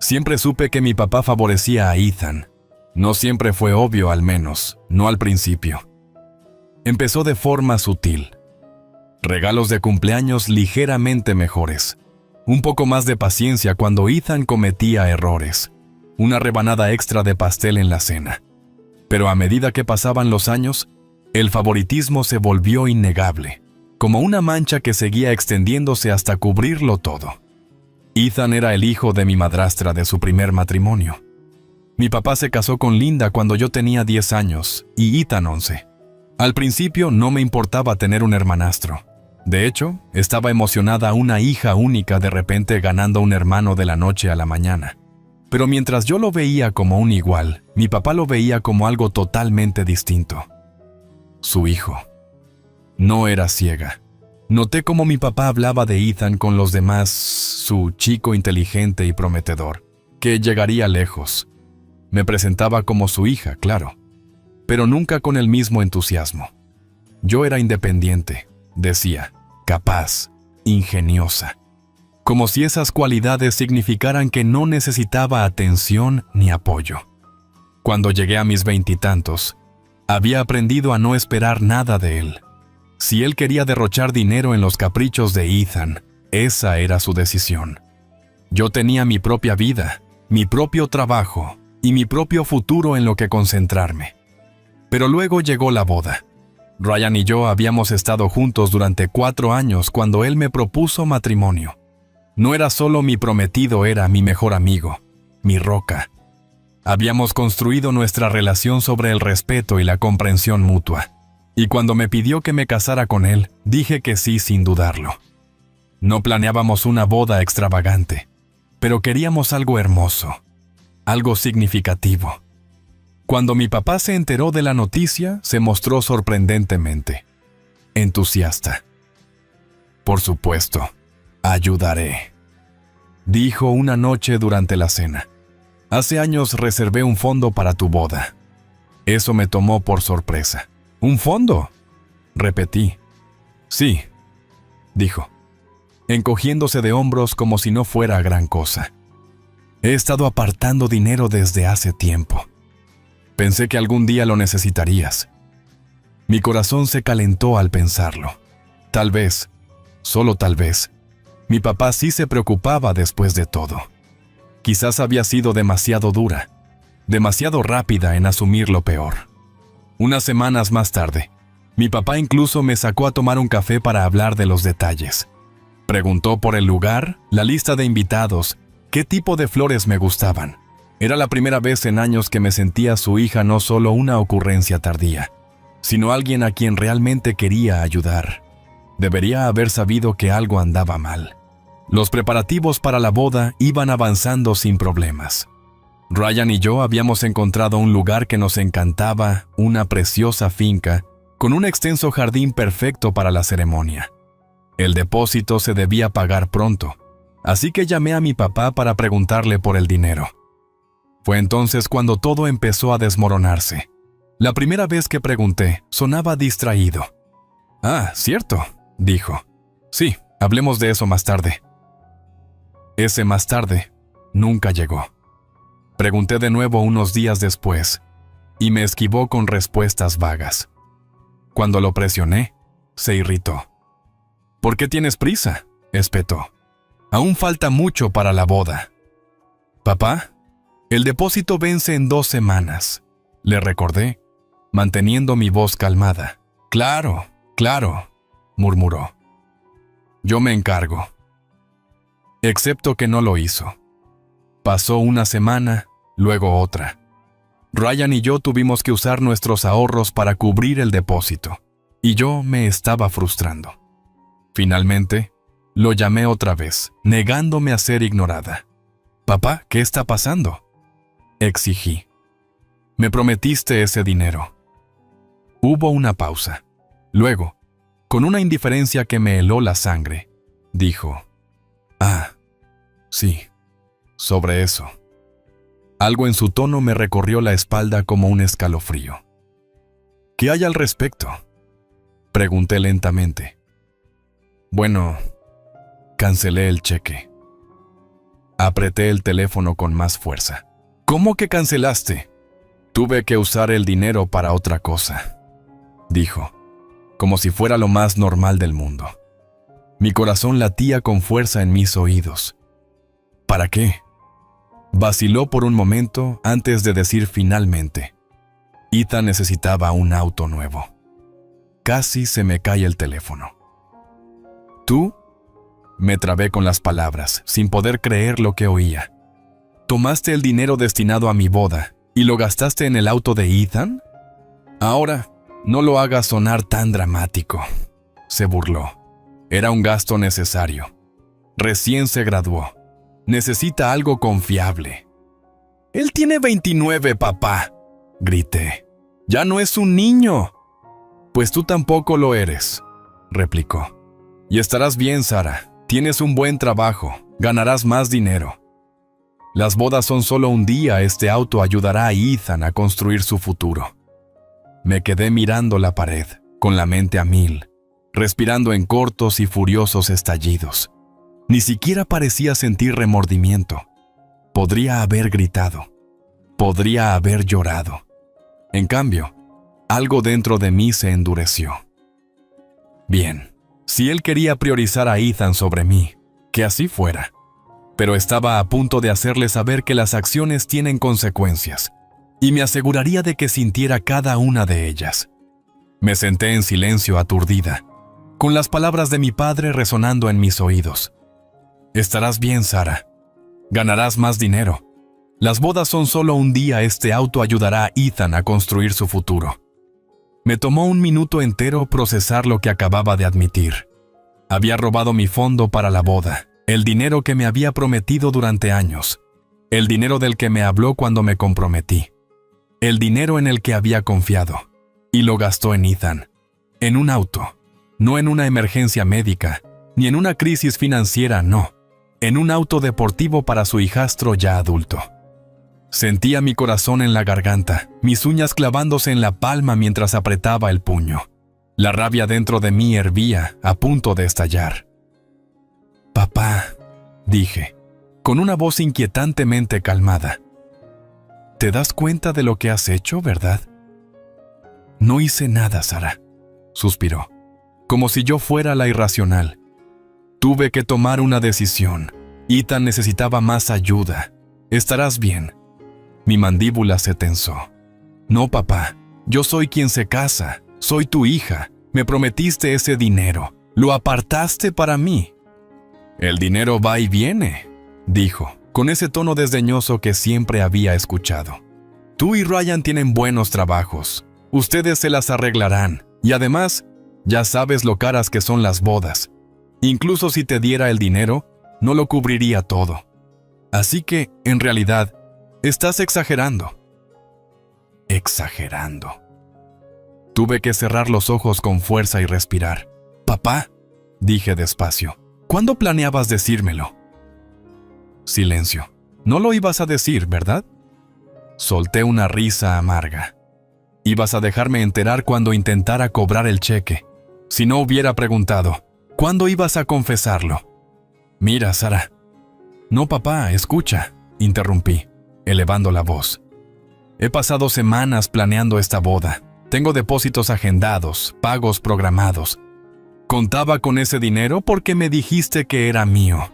Siempre supe que mi papá favorecía a Ethan. No siempre fue obvio, al menos, no al principio. Empezó de forma sutil. Regalos de cumpleaños ligeramente mejores. Un poco más de paciencia cuando Ethan cometía errores. Una rebanada extra de pastel en la cena. Pero a medida que pasaban los años, el favoritismo se volvió innegable, como una mancha que seguía extendiéndose hasta cubrirlo todo. Ethan era el hijo de mi madrastra de su primer matrimonio. Mi papá se casó con Linda cuando yo tenía 10 años y Ethan 11. Al principio no me importaba tener un hermanastro. De hecho, estaba emocionada una hija única de repente ganando un hermano de la noche a la mañana. Pero mientras yo lo veía como un igual, mi papá lo veía como algo totalmente distinto. Su hijo. No era ciega. Noté cómo mi papá hablaba de Ethan con los demás, su chico inteligente y prometedor, que llegaría lejos. Me presentaba como su hija, claro, pero nunca con el mismo entusiasmo. Yo era independiente, decía, capaz, ingeniosa. Como si esas cualidades significaran que no necesitaba atención ni apoyo. Cuando llegué a mis 20 y tantos, había aprendido a no esperar nada de él. Si él quería derrochar dinero en los caprichos de Ethan, esa era su decisión. Yo tenía mi propia vida, mi propio trabajo y mi propio futuro en lo que concentrarme. Pero luego llegó la boda. Ryan y yo habíamos estado juntos durante 4 años cuando él me propuso matrimonio. No era solo mi prometido, era mi mejor amigo, mi roca. Habíamos construido nuestra relación sobre el respeto y la comprensión mutua. Y cuando me pidió que me casara con él, dije que sí sin dudarlo. No planeábamos una boda extravagante, pero queríamos algo hermoso, algo significativo. Cuando mi papá se enteró de la noticia, se mostró sorprendentemente entusiasta. Por supuesto, ayudaré, dijo una noche durante la cena. Hace años reservé un fondo para tu boda. Eso me tomó por sorpresa. ¿Un fondo?, repetí. Sí, dijo, encogiéndose de hombros como si no fuera gran cosa. He estado apartando dinero desde hace tiempo. Pensé que algún día lo necesitarías. Mi corazón se calentó al pensarlo. Tal vez, solo tal vez, mi papá sí se preocupaba después de todo. Quizás había sido demasiado dura, demasiado rápida en asumir lo peor. Unas semanas más tarde, mi papá incluso me sacó a tomar un café para hablar de los detalles. Preguntó por el lugar, la lista de invitados, qué tipo de flores me gustaban. Era la primera vez en años que me sentía su hija no solo una ocurrencia tardía, sino alguien a quien realmente quería ayudar. Debería haber sabido que algo andaba mal. Los preparativos para la boda iban avanzando sin problemas. Ryan y yo habíamos encontrado un lugar que nos encantaba, una preciosa finca, con un extenso jardín perfecto para la ceremonia. El depósito se debía pagar pronto, así que llamé a mi papá para preguntarle por el dinero. Fue entonces cuando todo empezó a desmoronarse. La primera vez que pregunté, sonaba distraído. «Ah, cierto», dijo. «Sí, hablemos de eso más tarde». Ese más tarde nunca llegó. Pregunté de nuevo unos días después, y me esquivó con respuestas vagas. Cuando lo presioné, se irritó. «¿Por qué tienes prisa?», espetó. «Aún falta mucho para la boda». «Papá, el depósito vence en 2 semanas», le recordé, manteniendo mi voz calmada. «Claro, claro», murmuró. «Yo me encargo». Excepto que no lo hizo. Pasó una semana, luego otra. Ryan y yo tuvimos que usar nuestros ahorros para cubrir el depósito, y yo me estaba frustrando. Finalmente, lo llamé otra vez, negándome a ser ignorada. «Papá, ¿qué está pasando?», exigí. «Me prometiste ese dinero». Hubo una pausa. Luego, con una indiferencia que me heló la sangre, dijo: «Ah, sí, sobre eso». Algo en su tono me recorrió la espalda como un escalofrío. «¿Qué hay al respecto?», pregunté lentamente. «Bueno, cancelé el cheque». Apreté el teléfono con más fuerza. ¿Cómo que cancelaste? Tuve que usar el dinero para otra cosa, dijo, como si fuera lo más normal del mundo. Mi corazón latía con fuerza en mis oídos. ¿Para qué? Vaciló por un momento antes de decir finalmente. Ethan necesitaba un auto nuevo. Casi se me cae el teléfono. ¿Tú? Me trabé con las palabras, sin poder creer lo que oía. ¿Tomaste el dinero destinado a mi boda y lo gastaste en el auto de Ethan? Ahora, no lo hagas sonar tan dramático, se burló. Era un gasto necesario. Recién se graduó. Necesita algo confiable. Él tiene 29, papá, grité. Ya no es un niño. Pues tú tampoco lo eres, replicó. Y estarás bien, Sara. Tienes un buen trabajo. Ganarás más dinero. Las bodas son solo un día. Este auto ayudará a Ethan a construir su futuro. Me quedé mirando la pared, con la mente a mil, respirando en cortos y furiosos estallidos. Ni siquiera parecía sentir remordimiento. Podría haber gritado. Podría haber llorado. En cambio, algo dentro de mí se endureció. Bien, si él quería priorizar a Ethan sobre mí, que así fuera. Pero estaba a punto de hacerle saber que las acciones tienen consecuencias, y me aseguraría de que sintiera cada una de ellas. Me senté en silencio aturdida, con las palabras de mi padre resonando en mis oídos. Estarás bien, Sara. Ganarás más dinero. Las bodas son solo un día. Este auto ayudará a Ethan a construir su futuro. Me tomó un minuto entero procesar lo que acababa de admitir. Había robado mi fondo para la boda, el dinero que me había prometido durante años, el dinero del que me habló cuando me comprometí, el dinero en el que había confiado, y lo gastó en Ethan, en un auto, no en una emergencia médica, ni en una crisis financiera, no, en un auto deportivo para su hijastro ya adulto. Sentía mi corazón en la garganta, mis uñas clavándose en la palma mientras apretaba el puño. La rabia dentro de mí hervía, a punto de estallar. «Papá», dije, con una voz inquietantemente calmada. «¿Te das cuenta de lo que has hecho, verdad?» «No hice nada, Sara», suspiró, como si yo fuera la irracional. «Tuve que tomar una decisión. Ethan necesitaba más ayuda. Estarás bien». Mi mandíbula se tensó. «No, papá, yo soy quien se casa. Soy tu hija. Me prometiste ese dinero. Lo apartaste para mí». «El dinero va y viene», dijo, con ese tono desdeñoso que siempre había escuchado. «Tú y Ryan tienen buenos trabajos. Ustedes se las arreglarán. Y además, ya sabes lo caras que son las bodas. Incluso si te diera el dinero, no lo cubriría todo. Así que, en realidad, estás exagerando». Exagerando. Tuve que cerrar los ojos con fuerza y respirar. «Papá», dije despacio, «¿cuándo planeabas decírmelo?» Silencio. «No lo ibas a decir, ¿verdad?» Solté una risa amarga. «Ibas a dejarme enterar cuando intentara cobrar el cheque. Si no hubiera preguntado, ¿cuándo ibas a confesarlo?» «Mira, Sara». «No, papá, escucha», interrumpí, elevando la voz. «He pasado semanas planeando esta boda. Tengo depósitos agendados, pagos programados. Contaba con ese dinero porque me dijiste que era mío.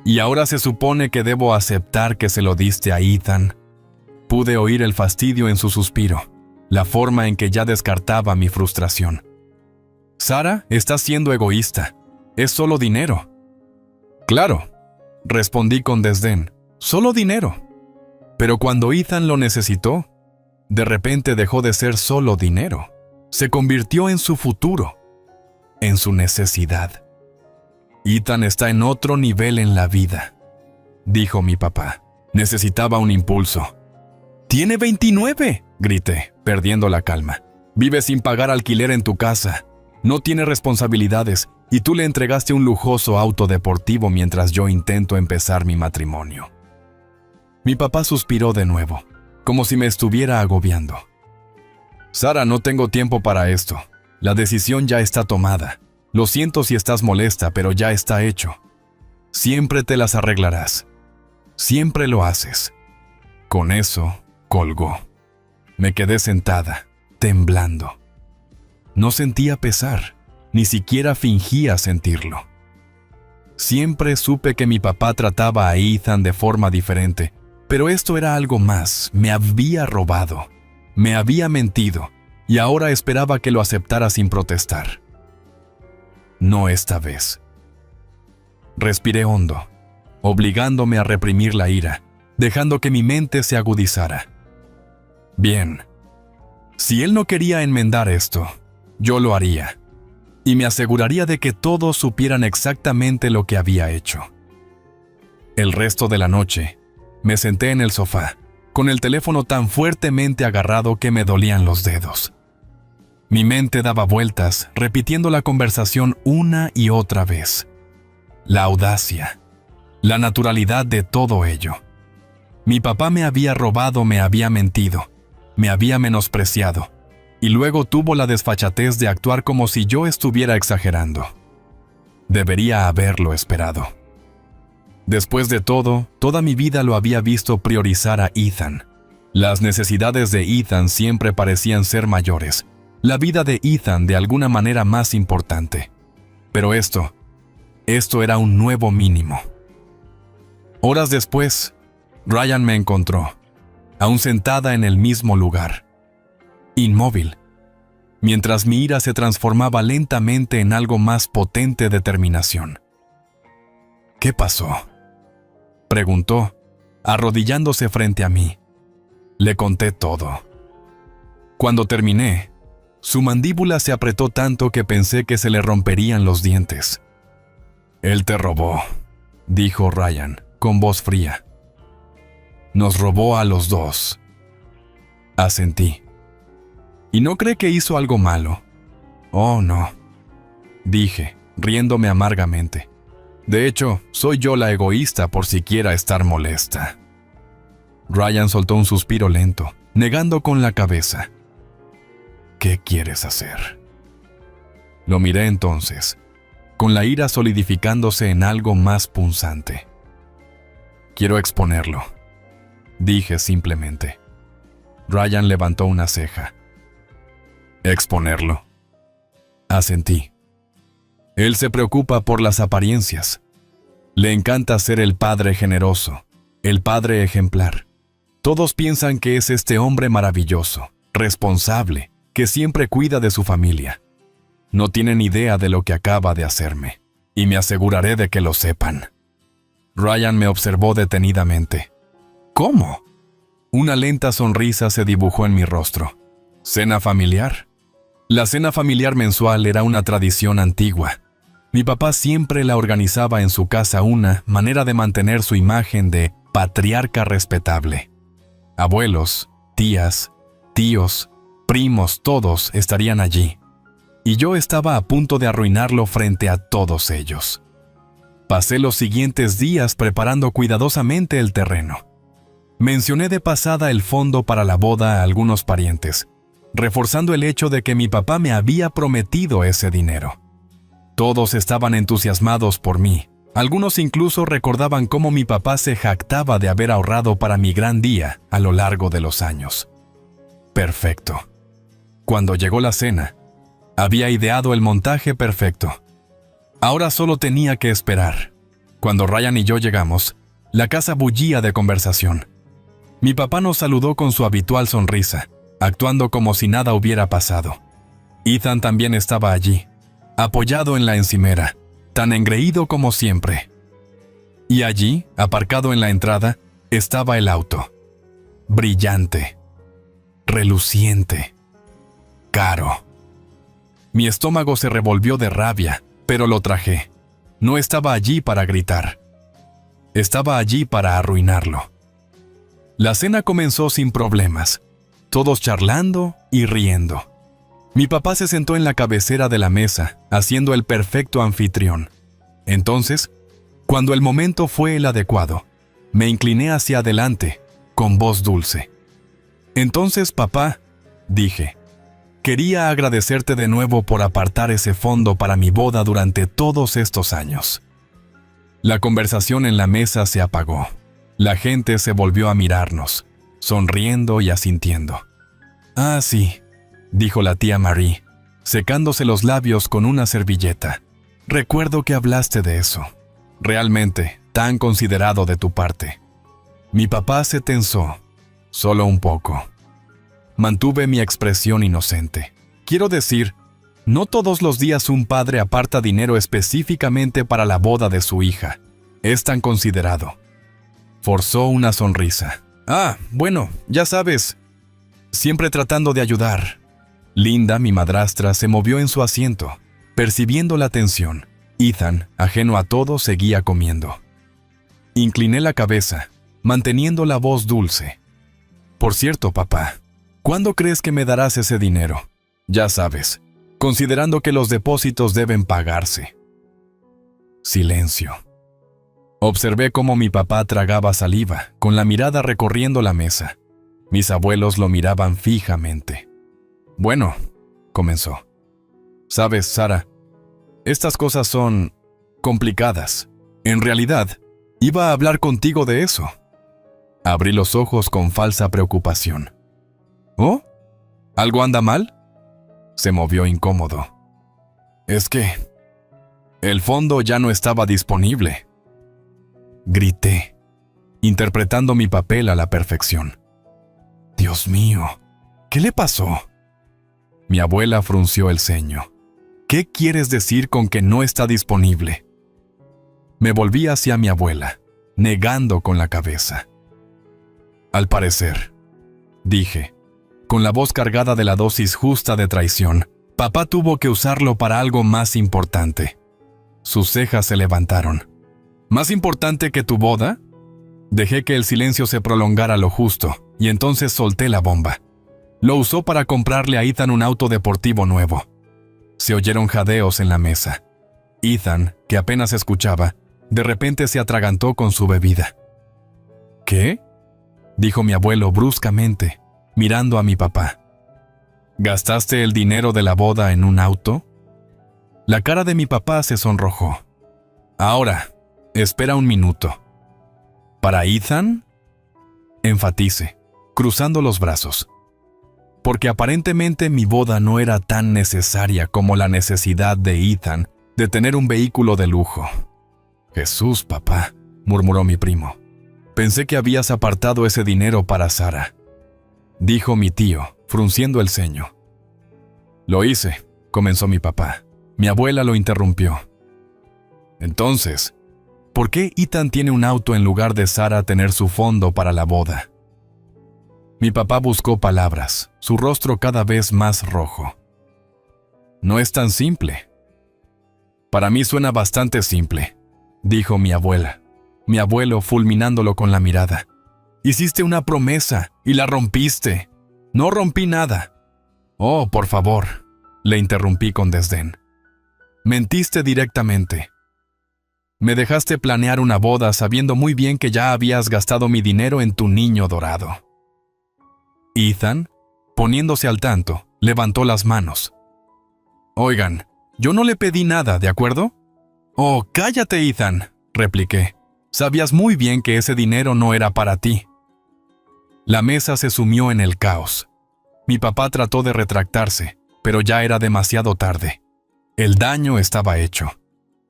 Y ahora se supone que debo aceptar que se lo diste a Ethan». Pude oír el fastidio en su suspiro, la forma en que ya descartaba mi frustración. «Sara, estás siendo egoísta. Es solo dinero». «Claro», respondí con desdén, «solo dinero». Pero cuando Ethan lo necesitó, de repente dejó de ser solo dinero. Se convirtió en su futuro, en su necesidad. «Ethan está en otro nivel en la vida», dijo mi papá. Necesitaba un impulso. «Tiene 29», grité, perdiendo la calma. «Vive sin pagar alquiler en tu casa. No tiene responsabilidades y tú le entregaste un lujoso auto deportivo mientras yo intento empezar mi matrimonio». Mi papá suspiró de nuevo, como si me estuviera agobiando. «Sara, no tengo tiempo para esto. La decisión ya está tomada. Lo siento si estás molesta, pero ya está hecho. Siempre te las arreglarás. Siempre lo haces. Con eso, colgó. Me quedé sentada, temblando. No sentía pesar, ni siquiera fingía sentirlo. Siempre supe que mi papá trataba a Ethan de forma diferente, pero esto era algo más. Me había robado, me había mentido, y ahora esperaba que lo aceptara sin protestar. No esta vez. Respiré hondo, obligándome a reprimir la ira, dejando que mi mente se agudizara. Bien, si él no quería enmendar esto, yo lo haría, y me aseguraría de que todos supieran exactamente lo que había hecho. El resto de la noche, me senté en el sofá, con el teléfono tan fuertemente agarrado que me dolían los dedos. Mi mente daba vueltas, repitiendo la conversación una y otra vez. La audacia, la naturalidad de todo ello. Mi papá me había robado, me había mentido, me había menospreciado, y luego tuvo la desfachatez de actuar como si yo estuviera exagerando. Debería haberlo esperado. Después de todo, toda mi vida lo había visto priorizar a Ethan. Las necesidades de Ethan siempre parecían ser mayores, la vida de Ethan de alguna manera más importante. Pero esto era un nuevo mínimo. Horas después, Ryan me encontró, aún sentada en el mismo lugar, inmóvil, mientras mi ira se transformaba lentamente en algo más potente determinación. ¿Qué pasó?, preguntó, arrodillándose frente a mí. Le conté todo. Cuando terminé, su mandíbula se apretó tanto que pensé que se le romperían los dientes. «Él te robó», dijo Ryan, con voz fría. «Nos robó a los dos». Asentí. «¿Y no cree que hizo algo malo?». «Oh, no», dije, riéndome amargamente. «De hecho, soy yo la egoísta por siquiera estar molesta». Ryan soltó un suspiro lento, negando con la cabeza. «¿Qué quieres hacer?». Lo miré entonces, con la ira solidificándose en algo más punzante. «Quiero exponerlo», dije simplemente. Ryan levantó una ceja. «¿Exponerlo?». Asentí. Él se preocupa por las apariencias. Le encanta ser el padre generoso, el padre ejemplar. Todos piensan que es este hombre maravilloso, responsable, que siempre cuida de su familia. No tienen idea de lo que acaba de hacerme, y me aseguraré de que lo sepan. Ryan me observó detenidamente. «¿Cómo?». Una lenta sonrisa se dibujó en mi rostro. «¿Cena familiar?». La cena familiar mensual era una tradición antigua. Mi papá siempre la organizaba en su casa, una manera de mantener su imagen de patriarca respetable. Abuelos, tías, tíos, primos, todos estarían allí. Y yo estaba a punto de arruinarlo frente a todos ellos. Pasé los siguientes días preparando cuidadosamente el terreno. Mencioné de pasada el fondo para la boda a algunos parientes, reforzando el hecho de que mi papá me había prometido ese dinero. Todos estaban entusiasmados por mí. Algunos incluso recordaban cómo mi papá se jactaba de haber ahorrado para mi gran día a lo largo de los años. Perfecto. Cuando llegó la cena, había ideado el montaje perfecto. Ahora solo tenía que esperar. Cuando Ryan y yo llegamos, la casa bullía de conversación. Mi papá nos saludó con su habitual sonrisa, actuando como si nada hubiera pasado. Ethan también estaba allí, apoyado en la encimera, tan engreído como siempre. Y allí, aparcado en la entrada, estaba el auto. Brillante, reluciente, caro. Mi estómago se revolvió de rabia, pero lo tragué. No estaba allí para gritar. Estaba allí para arruinarlo. La cena comenzó sin problemas, todos charlando y riendo. Mi papá se sentó en la cabecera de la mesa, haciendo el perfecto anfitrión. Entonces, cuando el momento fue el adecuado, me incliné hacia adelante, con voz dulce. «Entonces, papá», dije, «quería agradecerte de nuevo por apartar ese fondo para mi boda durante todos estos años». La conversación en la mesa se apagó. La gente se volvió a mirarnos, sonriendo y asintiendo. «Ah, sí», dijo la tía Marie, secándose los labios con una servilleta. «Recuerdo que hablaste de eso. Realmente, tan considerado de tu parte». Mi papá se tensó, solo un poco. Mantuve mi expresión inocente. Quiero decir, no todos los días un padre aparta dinero específicamente para la boda de su hija. Es tan considerado. Forzó una sonrisa. «Ah, bueno, ya sabes, siempre tratando de ayudar». Linda, mi madrastra, se movió en su asiento, percibiendo la tensión. Ethan, ajeno a todo, seguía comiendo. Incliné la cabeza, manteniendo la voz dulce. «Por cierto, papá, ¿cuándo crees que me darás ese dinero? Ya sabes, considerando que los depósitos deben pagarse». Silencio. Observé cómo mi papá tragaba saliva, con la mirada recorriendo la mesa. Mis abuelos lo miraban fijamente. «Bueno», comenzó. «Sabes, Sara, estas cosas son complicadas. En realidad, iba a hablar contigo de eso». Abrí los ojos con falsa preocupación. «¿Oh? ¿Algo anda mal?». Se movió incómodo. «Es que el fondo ya no estaba disponible». Grité, interpretando mi papel a la perfección. «Dios mío, ¿qué le pasó?». Mi abuela frunció el ceño. «¿Qué quieres decir con que no está disponible?». Me volví hacia mi abuela, negando con la cabeza. «Al parecer», dije, con la voz cargada de la dosis justa de traición, «papá tuvo que usarlo para algo más importante». Sus cejas se levantaron. «¿Más importante que tu boda?». Dejé que el silencio se prolongara lo justo, y entonces solté la bomba. Lo usó para comprarle a Ethan un auto deportivo nuevo. Se oyeron jadeos en la mesa. Ethan, que apenas escuchaba, de repente se atragantó con su bebida. «¿Qué?», dijo mi abuelo bruscamente, mirando a mi papá. «¿Gastaste el dinero de la boda en un auto?». La cara de mi papá se sonrojó. «Ahora, espera un minuto. ¿Para Ethan?», enfatice, cruzando los brazos. Porque aparentemente mi boda no era tan necesaria como la necesidad de Ethan de tener un vehículo de lujo. «Jesús, papá», murmuró mi primo. «Pensé que habías apartado ese dinero para Sara», dijo mi tío, frunciendo el ceño. «Lo hice», comenzó mi papá. Mi abuela lo interrumpió. «Entonces, ¿por qué Ethan tiene un auto en lugar de Sara tener su fondo para la boda?». Mi papá buscó palabras, su rostro cada vez más rojo. «No es tan simple». «Para mí suena bastante simple», dijo mi abuela. Mi abuelo fulminándolo con la mirada. «Hiciste una promesa y la rompiste». «No rompí nada». «Oh, por favor», le interrumpí con desdén. «Mentiste directamente. Me dejaste planear una boda sabiendo muy bien que ya habías gastado mi dinero en tu niño dorado». Ethan, poniéndose al tanto, levantó las manos. «Oigan, yo no le pedí nada, ¿de acuerdo?». «Oh, cállate, Ethan», repliqué. «Sabías muy bien que ese dinero no era para ti». La mesa se sumió en el caos. Mi papá trató de retractarse, pero ya era demasiado tarde. El daño estaba hecho.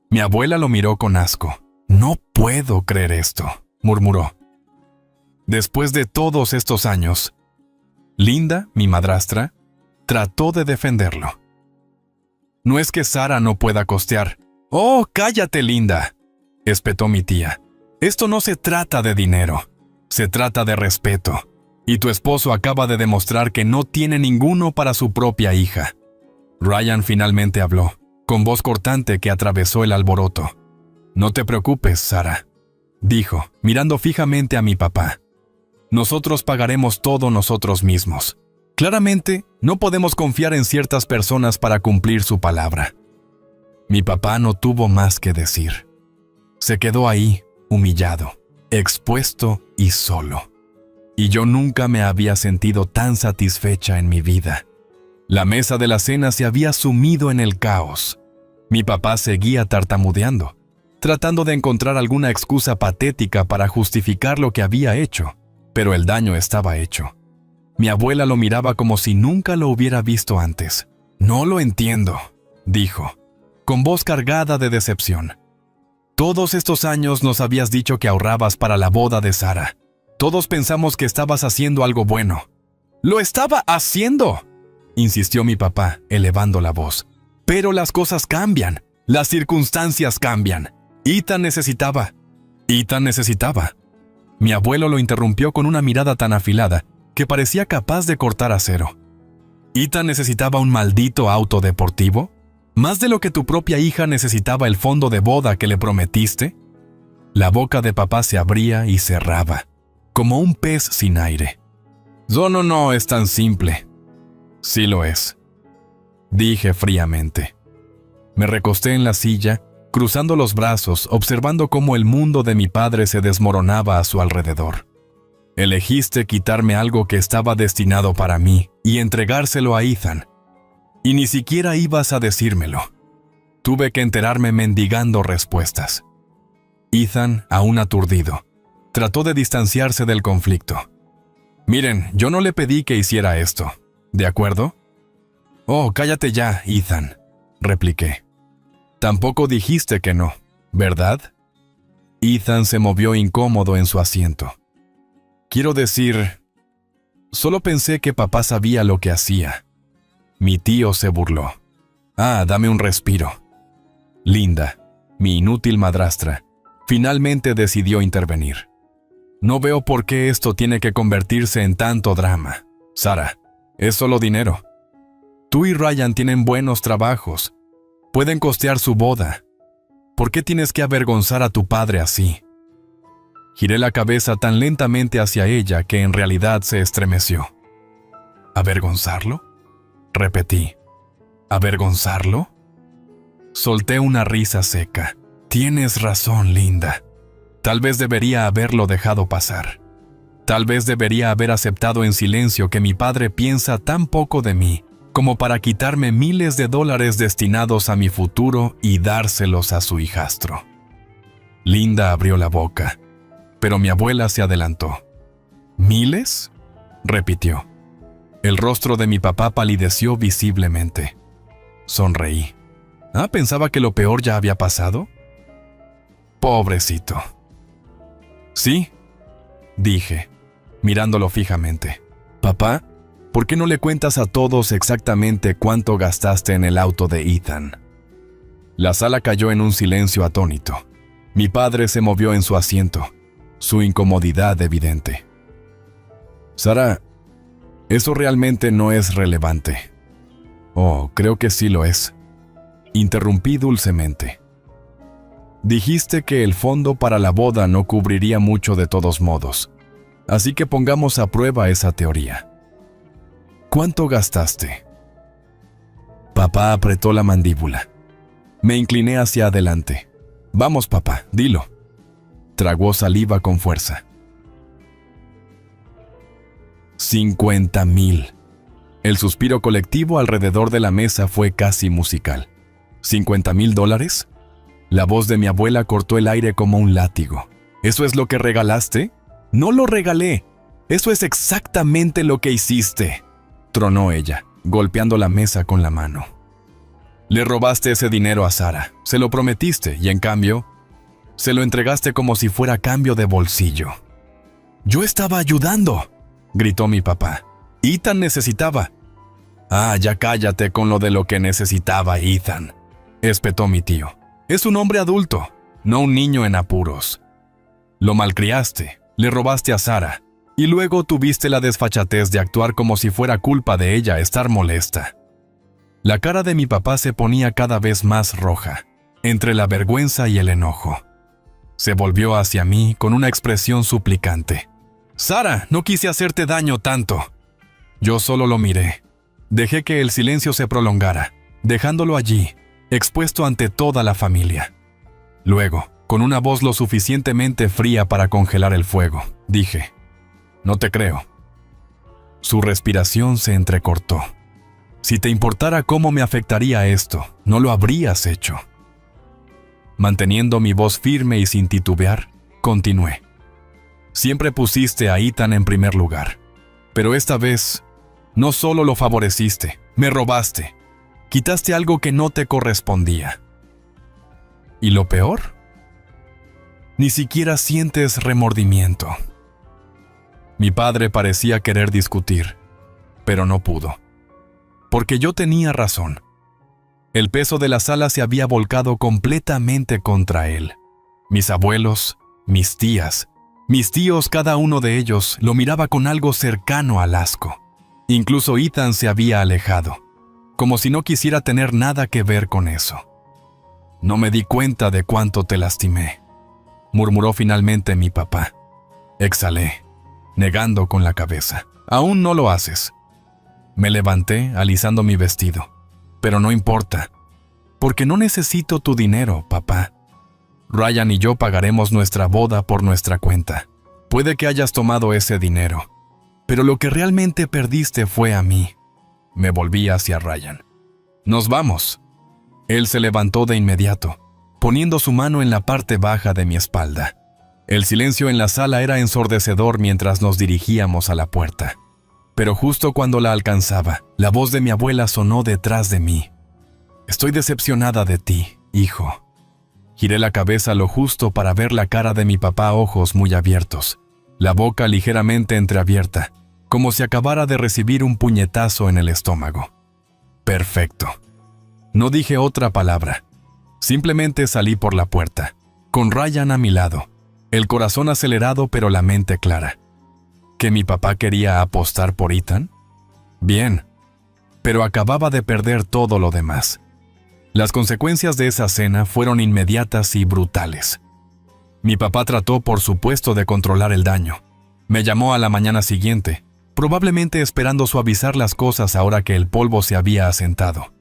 Mi abuela lo miró con asco. «No puedo creer esto», murmuró. Después de todos estos años, Linda, mi madrastra, trató de defenderlo. «No es que Sara no pueda costear». «Oh, cállate, Linda», espetó mi tía. «Esto no se trata de dinero, se trata de respeto. Y tu esposo acaba de demostrar que no tiene ninguno para su propia hija». Ryan finalmente habló, con voz cortante que atravesó el alboroto. «No te preocupes, Sara», dijo, mirando fijamente a mi papá. «Nosotros pagaremos todo nosotros mismos. Claramente, no podemos confiar en ciertas personas para cumplir su palabra». Mi papá no tuvo más que decir. Se quedó ahí, humillado, expuesto y solo. Y yo nunca me había sentido tan satisfecha en mi vida. La mesa de la cena se había sumido en el caos. Mi papá seguía tartamudeando. tratando de encontrar alguna excusa patética para justificar lo que había hecho, pero el daño estaba hecho. Mi abuela lo miraba como si nunca lo hubiera visto antes. «No lo entiendo», dijo, con voz cargada de decepción. «Todos estos años nos habías dicho que ahorrabas para la boda de Sara. Todos pensamos que estabas haciendo algo bueno». «¡Lo estaba haciendo!», insistió mi papá, elevando la voz. «Pero las cosas cambian, las circunstancias cambian. Ethan necesitaba». Mi abuelo lo interrumpió con una mirada tan afilada que parecía capaz de cortar acero. «¿Ethan necesitaba un maldito auto deportivo? ¿Más de lo que tu propia hija necesitaba el fondo de boda que le prometiste?» La boca de papá se abría y cerraba, como un pez sin aire. No es tan simple». «Sí lo es», dije fríamente. Me recosté en la silla, cruzando los brazos, observando cómo el mundo de mi padre se desmoronaba a su alrededor. Elegiste quitarme algo que estaba destinado para mí y entregárselo a Ethan. Y ni siquiera ibas a decírmelo. Tuve que enterarme mendigando respuestas. Ethan, aún aturdido, trató de distanciarse del conflicto. «Miren, yo no le pedí que hiciera esto, ¿de acuerdo?» «Oh, cállate ya, Ethan», repliqué. «Tampoco dijiste que no, ¿verdad?» Ethan se movió incómodo en su asiento. «Quiero decir, solo pensé que papá sabía lo que hacía». Mi tío se burló. Dame un respiro. Linda, mi inútil madrastra, finalmente decidió intervenir. «No veo por qué esto tiene que convertirse en tanto drama. Sara, es solo dinero. Tú y Ryan tienen buenos trabajos. Pueden costear su boda. ¿Por qué tienes que avergonzar a tu padre así?» Giré la cabeza tan lentamente hacia ella que en realidad se estremeció. ¿Avergonzarlo?, repetí. ¿Avergonzarlo? Solté una risa seca. «Tienes razón, Linda. Tal vez debería haberlo dejado pasar. Tal vez debería haber aceptado en silencio que mi padre piensa tan poco de mí como para quitarme miles de dólares destinados a mi futuro y dárselos a su hijastro». Linda abrió la boca, pero mi abuela se adelantó. «¿Miles?», repitió. El rostro de mi papá palideció visiblemente. Sonreí. ¿Pensaba que lo peor ya había pasado? Pobrecito. «Sí», dije, mirándolo fijamente. «Papá, ¿por qué no le cuentas a todos exactamente cuánto gastaste en el auto de Ethan?» La sala cayó en un silencio atónito. Mi padre se movió en su asiento, su incomodidad evidente. «Sara, eso realmente no es relevante». «Oh, creo que sí lo es», interrumpí dulcemente. «Dijiste que el fondo para la boda no cubriría mucho de todos modos, así que pongamos a prueba esa teoría. ¿Cuánto gastaste?» Papá apretó la mandíbula. Me incliné hacia adelante. «Vamos, papá, dilo». Tragó saliva con fuerza. 50,000. El suspiro colectivo alrededor de la mesa fue casi musical. ¿$50,000? La voz de mi abuela cortó el aire como un látigo. ¿Eso es lo que regalaste? No lo regalé. Eso es exactamente lo que hiciste, tronó ella, golpeando la mesa con la mano. Le robaste ese dinero a Sara, se lo prometiste y en cambio, se lo entregaste como si fuera cambio de bolsillo. Yo estaba ayudando, gritó mi papá. Ethan necesitaba. Ya cállate con lo de lo que necesitaba Ethan, espetó mi tío. Es un hombre adulto, no un niño en apuros. Lo malcriaste, le robaste a Sara, y luego tuviste la desfachatez de actuar como si fuera culpa de ella estar molesta. La cara de mi papá se ponía cada vez más roja, entre la vergüenza y el enojo. Se volvió hacia mí con una expresión suplicante. «Sara, no quise hacerte daño tanto». Yo solo lo miré. Dejé que el silencio se prolongara, dejándolo allí, expuesto ante toda la familia. Luego, con una voz lo suficientemente fría para congelar el fuego, dije: «No te creo». Su respiración se entrecortó. «Si te importara cómo me afectaría esto, no lo habrías hecho». Manteniendo mi voz firme y sin titubear, continué. Siempre pusiste a Ethan en primer lugar. Pero esta vez, no solo lo favoreciste, me robaste. Quitaste algo que no te correspondía. ¿Y lo peor? Ni siquiera sientes remordimiento. Mi padre parecía querer discutir, pero no pudo. Porque yo tenía razón. El peso de la sala se había volcado completamente contra él. Mis abuelos, mis tías, mis tíos, cada uno de ellos lo miraba con algo cercano al asco. Incluso Ethan se había alejado, como si no quisiera tener nada que ver con eso. No me di cuenta de cuánto te lastimé, murmuró finalmente mi papá. Exhalé, negando con la cabeza. Aún no lo haces. Me levanté, alisando mi vestido. Pero no importa, porque no necesito tu dinero, papá. Ryan y yo pagaremos nuestra boda por nuestra cuenta. Puede que hayas tomado ese dinero, pero lo que realmente perdiste fue a mí. Me volví hacia Ryan. Nos vamos. Él se levantó de inmediato, poniendo su mano en la parte baja de mi espalda. El silencio en la sala era ensordecedor mientras nos dirigíamos a la puerta. Pero justo cuando la alcanzaba, la voz de mi abuela sonó detrás de mí. Estoy decepcionada de ti, hijo. Giré la cabeza lo justo para ver la cara de mi papá, ojos muy abiertos, la boca ligeramente entreabierta, como si acabara de recibir un puñetazo en el estómago. Perfecto. No dije otra palabra. Simplemente salí por la puerta, con Ryan a mi lado, el corazón acelerado pero la mente clara. ¿Que mi papá quería apostar por Ethan? Bien, pero acababa de perder todo lo demás. Las consecuencias de esa cena fueron inmediatas y brutales. Mi papá trató, por supuesto, de controlar el daño. Me llamó a la mañana siguiente, probablemente esperando suavizar las cosas ahora que el polvo se había asentado.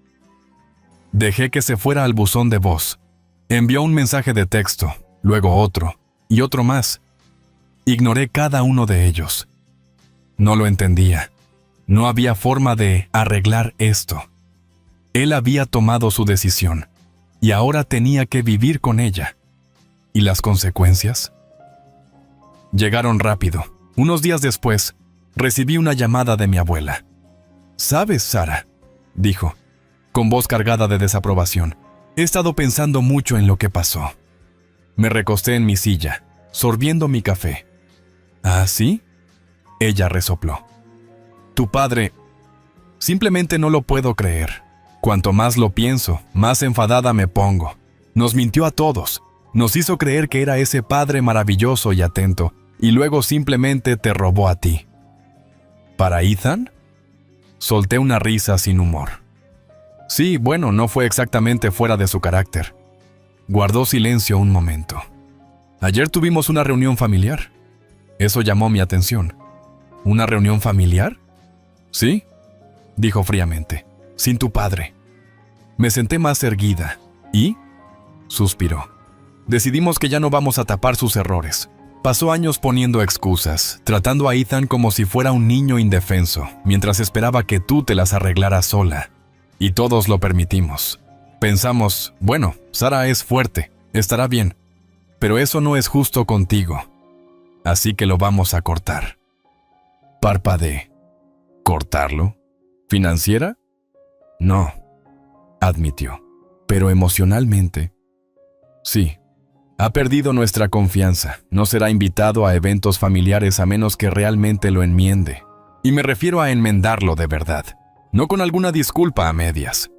Dejé que se fuera al buzón de voz. Envió un mensaje de texto, luego otro, y otro más. Ignoré cada uno de ellos. No lo entendía. No había forma de arreglar esto. Él había tomado su decisión, y ahora tenía que vivir con ella. ¿Y las consecuencias? Llegaron rápido. Unos días después, recibí una llamada de mi abuela. «¿Sabes, Sara?», dijo, con voz cargada de desaprobación. «He estado pensando mucho en lo que pasó». Me recosté en mi silla, sorbiendo mi café. «¿Ah, sí?», ella resopló. «Tu padre... simplemente no lo puedo creer. Cuanto más lo pienso, más enfadada me pongo. Nos mintió a todos. Nos hizo creer que era ese padre maravilloso y atento, y luego simplemente te robó a ti». ¿Para Ethan? Solté una risa sin humor. Sí, bueno, no fue exactamente fuera de su carácter. Guardó silencio un momento. Ayer tuvimos una reunión familiar. Eso llamó mi atención. ¿Una reunión familiar? Sí, dijo fríamente. Sin tu padre. Me senté más erguida. ¿Y? Suspiró. Decidimos que ya no vamos a tapar sus errores. Pasó años poniendo excusas, tratando a Ethan como si fuera un niño indefenso, mientras esperaba que tú te las arreglaras sola. Y todos lo permitimos. Pensamos, bueno, Sara es fuerte, estará bien. Pero eso no es justo contigo. Así que lo vamos a cortar. Parpadeé. ¿Cortarlo? ¿Financiera? No, admitió. Pero emocionalmente, sí. Ha perdido nuestra confianza. No será invitado a eventos familiares a menos que realmente lo enmiende. Y me refiero a enmendarlo de verdad, no con alguna disculpa a medias.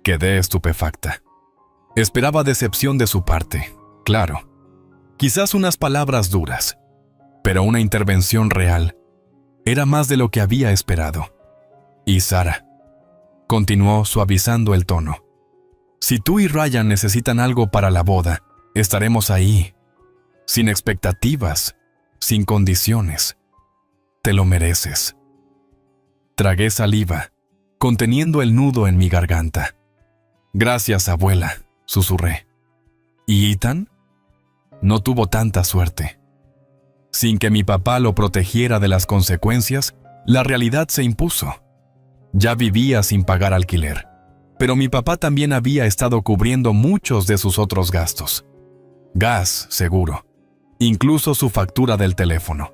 Quedé estupefacta. Esperaba decepción de su parte, claro. Quizás unas palabras duras, pero una intervención real. Era más de lo que había esperado. Y Sara, continuó suavizando el tono. Si tú y Ryan necesitan algo para la boda, estaremos ahí, sin expectativas, sin condiciones. Te lo mereces. Tragué saliva, conteniendo el nudo en mi garganta. Gracias, abuela, susurré. ¿Y Ethan? No tuvo tanta suerte. Sin que mi papá lo protegiera de las consecuencias, la realidad se impuso. Ya vivía sin pagar alquiler. Pero mi papá también había estado cubriendo muchos de sus otros gastos. Gas, seguro. Incluso su factura del teléfono.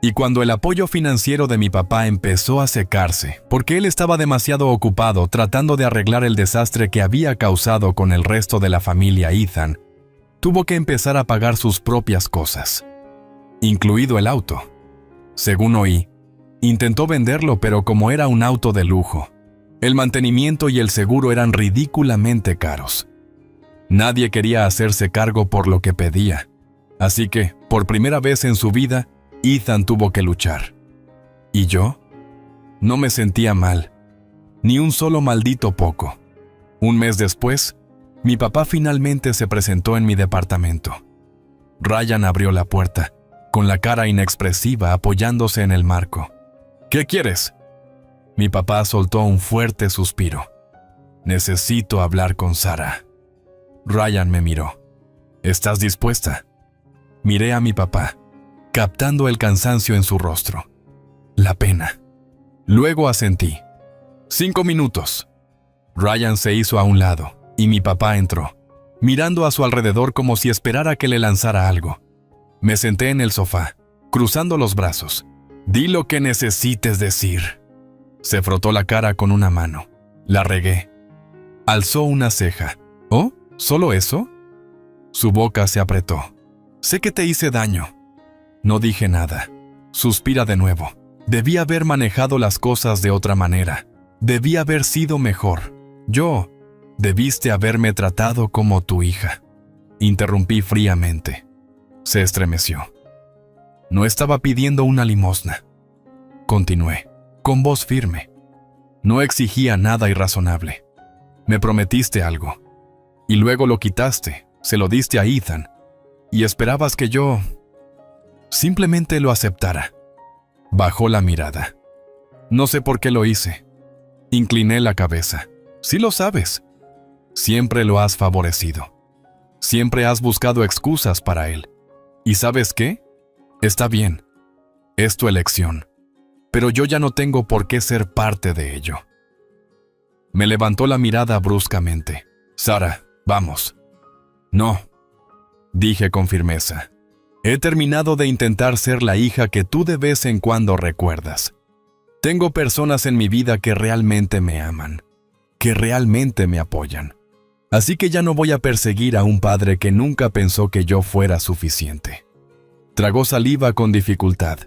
Y cuando el apoyo financiero de mi papá empezó a secarse, porque él estaba demasiado ocupado tratando de arreglar el desastre que había causado con el resto de la familia Ethan, tuvo que empezar a pagar sus propias cosas, incluido el auto. Según oí, intentó venderlo, pero como era un auto de lujo, el mantenimiento y el seguro eran ridículamente caros. Nadie quería hacerse cargo por lo que pedía, así que, por primera vez en su vida, Ethan tuvo que luchar. ¿Y yo? No me sentía mal, ni un solo maldito poco. Un mes después, mi papá finalmente se presentó en mi departamento. Ryan abrió la puerta, con la cara inexpresiva apoyándose en el marco. ¿Qué quieres? Mi papá soltó un fuerte suspiro. Necesito hablar con Sarah. Ryan me miró. ¿Estás dispuesta? Miré a mi papá, captando el cansancio en su rostro. La pena. Luego asentí. 5 minutos. Ryan se hizo a un lado y mi papá entró, mirando a su alrededor como si esperara que le lanzara algo. Me senté en el sofá, cruzando los brazos. Di lo que necesites decir. Se frotó la cara con una mano. La regué. Alzó una ceja. ¿Oh? ¿Solo eso? Su boca se apretó. Sé que te hice daño. No dije nada. Suspira de nuevo. Debí haber manejado las cosas de otra manera. Debí haber sido mejor. Debiste haberme tratado como tu hija. Interrumpí fríamente. Se estremeció. No estaba pidiendo una limosna. Continué, con voz firme. No exigía nada irrazonable. Me prometiste algo. Y luego lo quitaste, se lo diste a Ethan. Y esperabas que yo simplemente lo aceptara. Bajó la mirada. No sé por qué lo hice. Incliné la cabeza. Sí lo sabes. Siempre lo has favorecido. Siempre has buscado excusas para él. ¿Y sabes qué? Está bien. Es tu elección. Pero yo ya no tengo por qué ser parte de ello. Me levantó la mirada bruscamente. Sarah, vamos. No, dije con firmeza. He terminado de intentar ser la hija que tú de vez en cuando recuerdas. Tengo personas en mi vida que realmente me aman, que realmente me apoyan. Así que ya no voy a perseguir a un padre que nunca pensó que yo fuera suficiente. Tragó saliva con dificultad.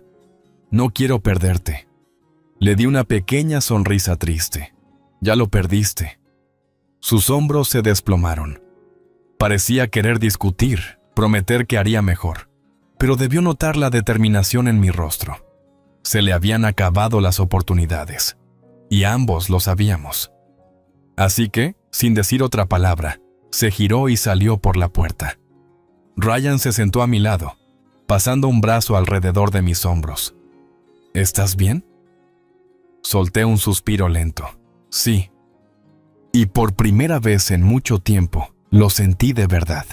No quiero perderte. Le di una pequeña sonrisa triste. Ya lo perdiste. Sus hombros se desplomaron. Parecía querer discutir, prometer que haría mejor, pero debió notar la determinación en mi rostro. Se le habían acabado las oportunidades, y ambos lo sabíamos. Así que, sin decir otra palabra, se giró y salió por la puerta. Ryan se sentó a mi lado, pasando un brazo alrededor de mis hombros. ¿Estás bien? Solté un suspiro lento. Sí. Y por primera vez en mucho tiempo, lo sentí de verdad.